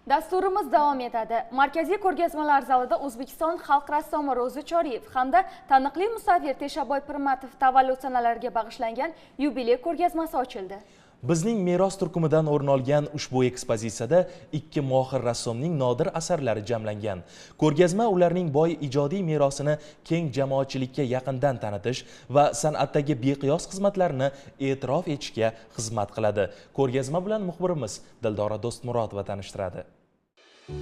Dasturimiz davom etadi. Markaziy ko'rgazmalar zalida O'zbekiston xalq rassomi Ro'zi Choriyev hamda taniqli musavvir Teshaboy Pirmatov tavallud sanalariga bag'ishlangan yubiley ko'rgazmasi ochildi. Bizning meros turkumidan o'rin olgan ushbu ekspozitsiyada ikki mohir rassomning nodir asarlari jamlangan. Ko'rgazma ularning boy ijodiy merosini keng jamoatchilikka yaqindan tanitish va san'atdagi beqiyos xizmatlarini e'tirof etishga xizmat qiladi. Ko'rgazma bilan muxbirimiz Dildora Do'stmurodova tanishtiradi.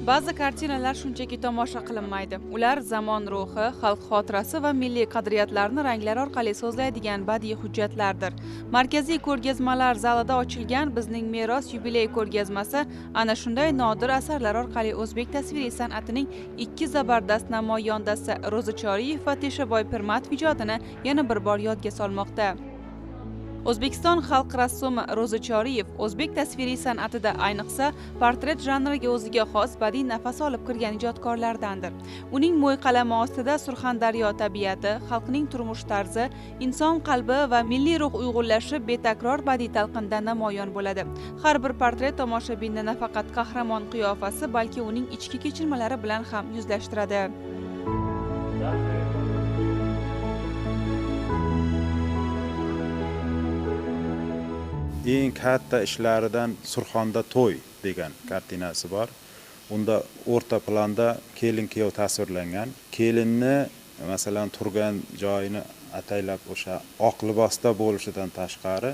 Ba'zi kartinalar shunchaki tomosha qilinmaydi. Ular zamon ruhi, xalq xotirasi va milliy qadriyatlarni ranglar orqali so'zlaydigan badiiy hujjatlardir. Markaziy ko'rgazmalar zalida ochilgan Bizning meros yubiley ko'rgazmasi ana shunday nodir asarlar orqali o'zbek tasviriy san'atining ikki zabardast namoyandasi Ro'zi Choriyev va Teshaboy Pirmatov ijodini yana bir bor yodga solmoqda. O'zbekiston xalq rassomi Ro'zi Choriyev o'zbek tasviriy san'atida ayniqsa portret janriga o'ziga xos badiiy nafas olib kirgan ijodkorlardandir. Uning mo'yqalami ostida Surxondaryo tabiati, xalqning turmush tarzi, inson qalbi va milliy ruh uyg'unlashib betakror badiiy talqinda namoyon bo'ladi. Har bir portret tomoshabinni nafaqat qahramon qiyofasi, balki uning ichki kechirmalari bilan ham yuzlashtiradi. Eng katta ishlaridan Surxonda to'y degan kartinasi bor. Unda o'rta planda kelin-kuyov tasvirlangan. Kelinni masalan turgan joyini ataylab o'sha oq libosda bo'lishidan tashqari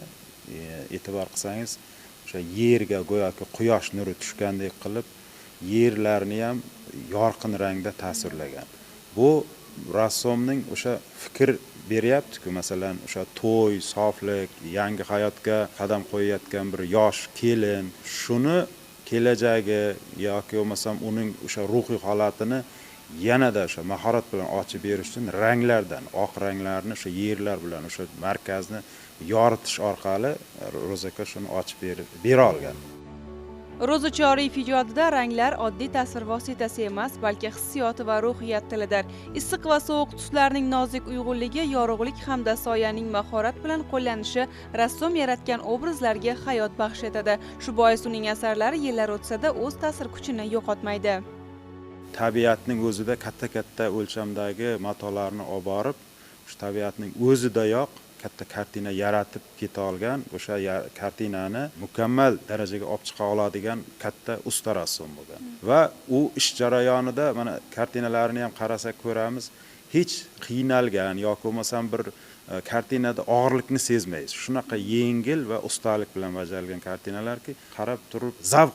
e'tibor qilsangiz, o'sha yerga go'yoki quyosh nuri tushgandek qilib, yerlarni ham yorqin rangda tasvirlagan. Bu rassomning o'sha fikr beryapti-ku, masalan o'sha to'y, soflik, yangi hayotga qadam qo'yayotgan bir yosh kelin, shuni kelajagi yoki bo'lmasam uning o'sha ruhiy holatini yanada o'sha mahorat bilan ochib berish uchun ranglardan, oq ranglarni o'sha yerlar bilan o'sha markazni yoritish orqali Ro'zaka shuni ochib bera olgan. Ro'zi Choriyev ijodida ranglar oddiy tasvir vositasi emas, balki hissiyot va ruhiyat tilidir. Issiq va sovuq tuslarning nozik uyg'unligi, yorug'lik hamda soyaning mahorat bilan qo'llanishi rassom yaratgan obrazlarga hayot baxsh etadi. Shu bois uning asarlari yillar o'tsa-da o'z ta'sir kuchini yo'qotmaydi. Tabiatning o'zida katta o'lchamdagi matolarni olib borib, shu tabiatning o'zidayoq katta kartina yaratib keta olgan, o'sha kartinani mukammal darajaga olib chiqa oladigan katta usta rassom bo'lgan. Va u ish jarayonida mana kartinalarini ham qarasak ko'ramiz, hech qiynalgan yoki bo'lmasam bir kartinada og'irlikni sezmaysiz. Shunaqa yengil va ustalik bilan bajarilgan kartinalarki, qarab turib zavq